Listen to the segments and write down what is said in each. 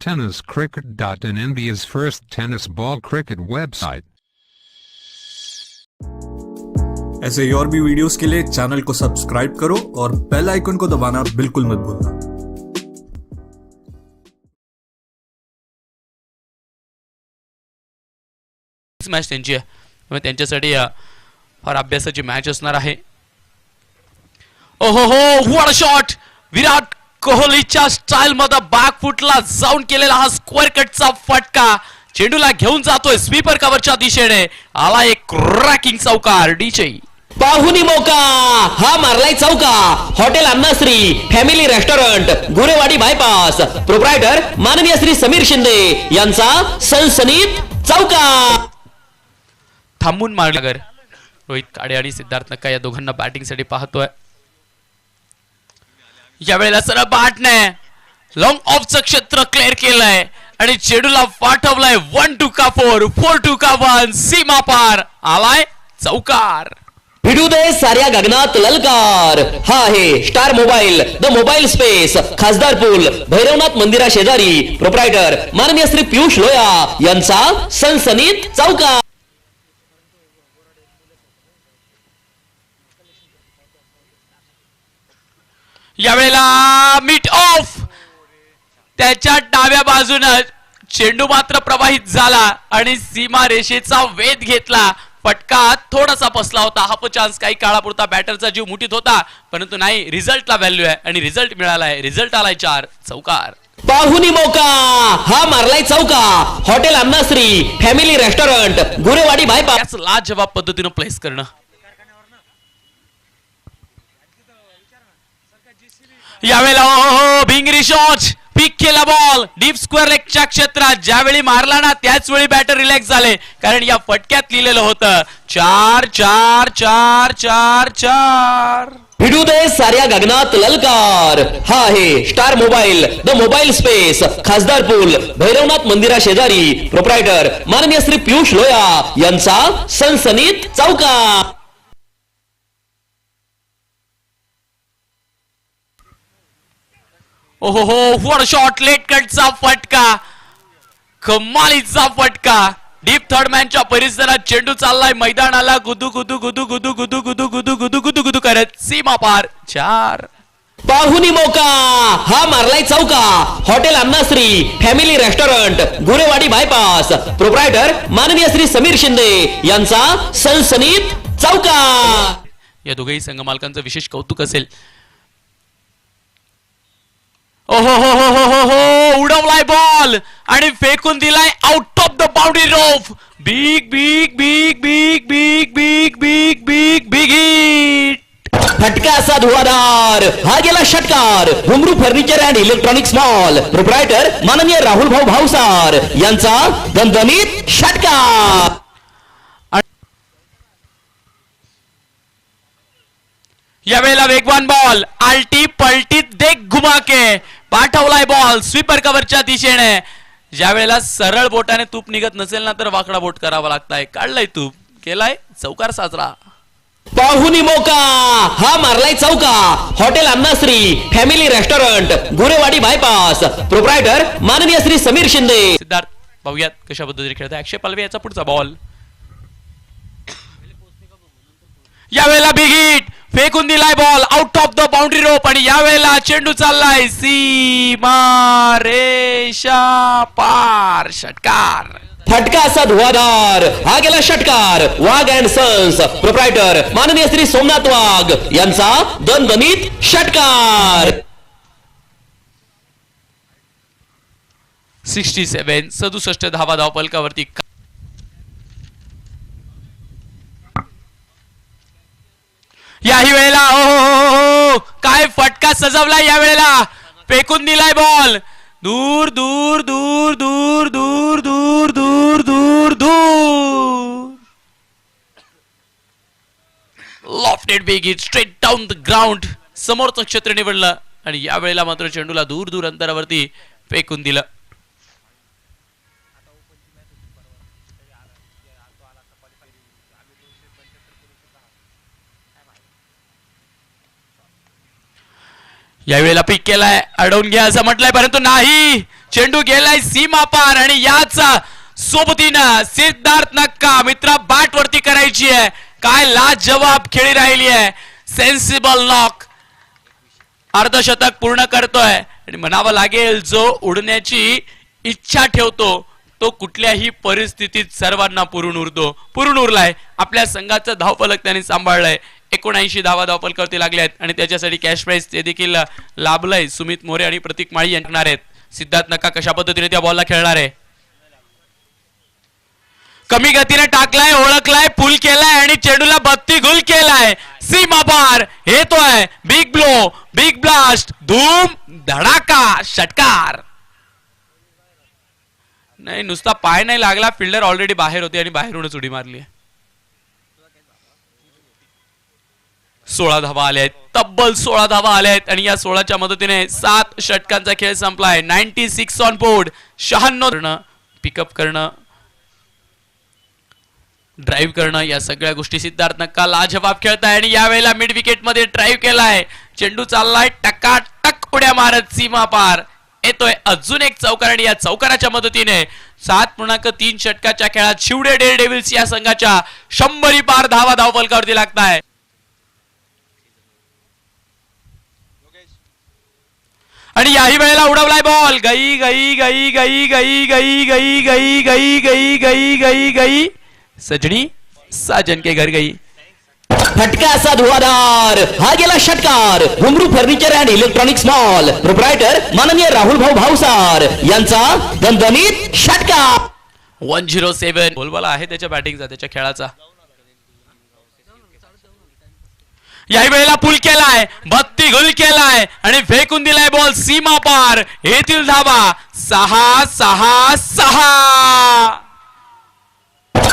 Tenniscricket.in, India's first tennis ball cricket website. ऐसे ही और भी वीडियोस के लिए चैनल को सब्सक्राइब करो और बेल आइकन को दबाना बिल्कुल मत भूलना। मॅच त्यांची आहे, त्यामुळे त्यांच्यासाठी फार अभ्यासाची मॅच असणार आहे. ओहो हो, व्हॉट अ शॉट! विराट कोहलीच्या स्टाईल मध्ये बॅकफुटला जाऊन केलेला हा स्क्वेअर कटचा फटका चेंडूला घेऊन जातोय स्वीपर कव्हरच्या दिशेने. आला एक क्रॅकिंग चौकार. डीजे पाहुनी मौका हा मारलाय चौका. Hotel Annashri family restaurant Gurewadi bypass proprietor माननीय श्री समीर शिंदे यांचा सनसनीत चौका. थांबून मारला. रोहित काळे आणि सिद्धार्थ नक्का या दोघांना बॅटिंग साठी पाहतोय. यावेळेला सरळ बॅटने लॉंग ऑफचं क्षेत्र क्लिअर केलंय आणि चेंडूला पाठवलाय 1-2 का 4, 4-2 का 1. सीमा पार. आलाय चौकार. भिडू दे साऱ्या गगनात ललकार. हा आहे star mobile, the mobile space, खासदार पूल, भैरवनाथ मंदिरा शेजारी प्रोप्रायटर माननीय श्री पियुष लोया यांचा सनसनीत चौका. यावेळेला मिड ऑफ त्याच्या डाव्या बाजूने चेंडू मात्र प्रवाहित झाला आणि सीमा रेषेचा वेध घेतला. फटका थोडासा फसला होता. हाफ चान्स काही काळापुरता बॅटरचा जीव मुठीत होता, परंतु नाही, रिझल्टला व्हॅल्यू आहे आणि रिझल्ट मिळालाय. रिझल्ट आलाय 4 चौकार. पाहुनी मौका हा मारलाय चौका. Hotel Annashri family restaurant Gurewadi bypass. लाजवाब पद्धतीने प्लेस करणं. यावेळेला भिंगरी शॉट पिक केला बॉल डीप स्क्वेअर लेगच्या क्षेत्रात. ज्यावेळी मारला ना त्याच वेळी बॅटर रिलॅक्स झाले, कारण या फटक्यात लिहिलेलं होतं 4-4-4-4-4. भिडू दे साऱ्या गगनात ललकार. हा आहे star mobile, the mobile space, खासदार पूल, भैरवनाथ मंदिरा शेजारी प्रोप्रायटर माननीय श्री पियुष लोया यांचा सनसनीत चौका. ओहो हो, व्हॉट शॉट! लेट कटचा फटका, कमालीचा फटका. डीप थर्ड मॅनच्या परिसरात चेंडू चाललाय मैदानाला गुदू गुदू गुदू गुदू गुदू गुदू गुदू गुदू गुदू गुदू करत. सीमा पार. 4 पाहुनी मौका हा मारलाय चौका. Hotel Annashri family restaurant Gurewadi bypass proprietor माननीय श्री समीर शिंदे यांचा सनसनीत चौका. या दोघेही संघ मालकांचं विशेष कौतुक असेल. ओहो हो हो हो हो हो, उडवलाय बॉल आणि फेकून दिलाय out of the boundary rope. Big big big big big big big big big hit. फटका असा धुवाधार. हा गेला षटकार. Ghungru furniture and electronics mall proprietor माननीय राहुल भाऊ भावसार यांचा दणदणीत षटकार. यावेळेला वेगवान बॉल आलटी पलटी देख घुमा के पाठवलाय बॉल स्वीपर कव्हरच्या दिशेने. ज्या वेळेला सरळ बोटाने तूप निघत नसेल ना तर वाकडा बोट करावा लागताय. काढलाय तूप, केलाय चौकार साजरा. पाहुनी मौका हा मारलाय चौका. Hotel Annashri family restaurant Gurewadi bypass proprietor माननीय श्री समीर शिंदे. सिद्धार्थ पाहूयात कशा पद्धतीने खेळताय अक्षय पालवे. याचा पुढचा बॉल यावेळेला बिग हिट. फेकून दिलाय ball out of the boundary रोप आणि यावेळेला चेंडू चाललाय सीमा रेषा पार. षटकार. फटका असा धुवाधार. हा गेला षटकार. वाघ अँड सन्स प्रोप्रायटर माननीय श्री सोमनाथ वाघ यांचा दणदणीत षटकार. 67 धावा धावफलकावरती. याही वेळेला हो काय फटका सजवलाय. या वेळेला फेकून दिलाय बॉल दूर दूर दूर दूर दूर दूर दूर दूर दूर. Lofted big hit straight down the ground. समोरचं क्षेत्र निवडलं आणि या वेळेला मात्र चेंडूला दूर दूर अंतरावरती फेकून दिलं. यावेळेला पिक केलाय, अडवून घ्या असं म्हटलंय परंतु नाही, चेंडू गेलाय सीमा पार आणि याच सोबतीनं सिद्धार्थ नक्का मित्रा बॅट वरती करायची आहे. काय लाजवाब खेळी राहिली आहे. सेन्सिबल नॉक, अर्धशतक पूर्ण करतोय आणि म्हणावं लागेल जो उडण्याची इच्छा ठेवतो तो कुठल्याही परिस्थितीत सर्वांना पुरून उरलाय. आपल्या संघाचं धावफलक त्यांनी सांभाळलंय. 79 धावा धावफलकावरती लागले आहेत आणि त्याच्यासाठी कॅश प्राइज ते देखील लाभलंय. सुमित मोरे आणि प्रतीक माळी येणार आहेत. सिद्धार्थ नक्का कशा पद्धतीने त्या बॉलला खेळणार आहे. कमी गतीने टाकलाय, ओळखलाय, पुल केलाय आणि चेंडूला बत्ती गुल केलाय. सीमा पार येतोय. बिग ब्लो, बिग ब्लास्ट, धूम धडाका, षटकार. नाही, नुसता पाय नाही लागला, फिल्डर ऑलरेडी बाहेर होते आणि बाहेरूनच उडी मारली. 16 धावा आल्या आहेत, तब्बल 16 धावा आल्या आहेत आणि या 16च्या मदतीने 7 षटकांचा खेळ संपलाय. 96 ऑन बोर्ड. 96 पिकअप करणं, ड्राईव्ह करणं, या सगळ्या गोष्टी सिद्धार्थ नक्का लाजवाब खेळताय आणि यावेळेला मिड विकेट मध्ये ड्राईव्ह केलाय. चेंडू चाललाय टकाटक उड्या मारत सीमा पार येतोय. अजून एक चौकार आणि या चौकाराच्या मदतीने 7.3 षटकाच्या खेळात शिवडे डेअर डेव्हिल्स या संघाच्या 100 पार धावा धावफलकावरती लागताय. आणि याही वेळेला उडवलाय बॉल. गई गई गई गई गई गई गई गई गई गई गई गई गई सजनी साजन के घर गई. फटका असा धुवाधार. हा गेला षटकार. Ghumru furniture and electronics mall proprietor माननीय राहुल भाऊ भावसार यांचा दणदणीत षटकार. 107 बोलबाला आहे त्याच्या बॅटिंगचा, त्याच्या खेळाचा. याही वेळेला पुल केलाय, बत्ती गुल केलाय आणि फेकून दिलाय बॉल सीमा पार. येथील धावा 6-6-6.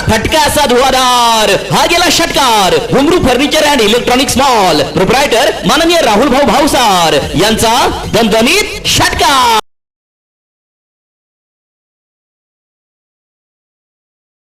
फटका असा धुवाधार. हा गेला षटकार. Ghumru furniture and electronics mall proprietor माननीय राहुल भाऊ भावसार यांचा दणदणीत षटकार.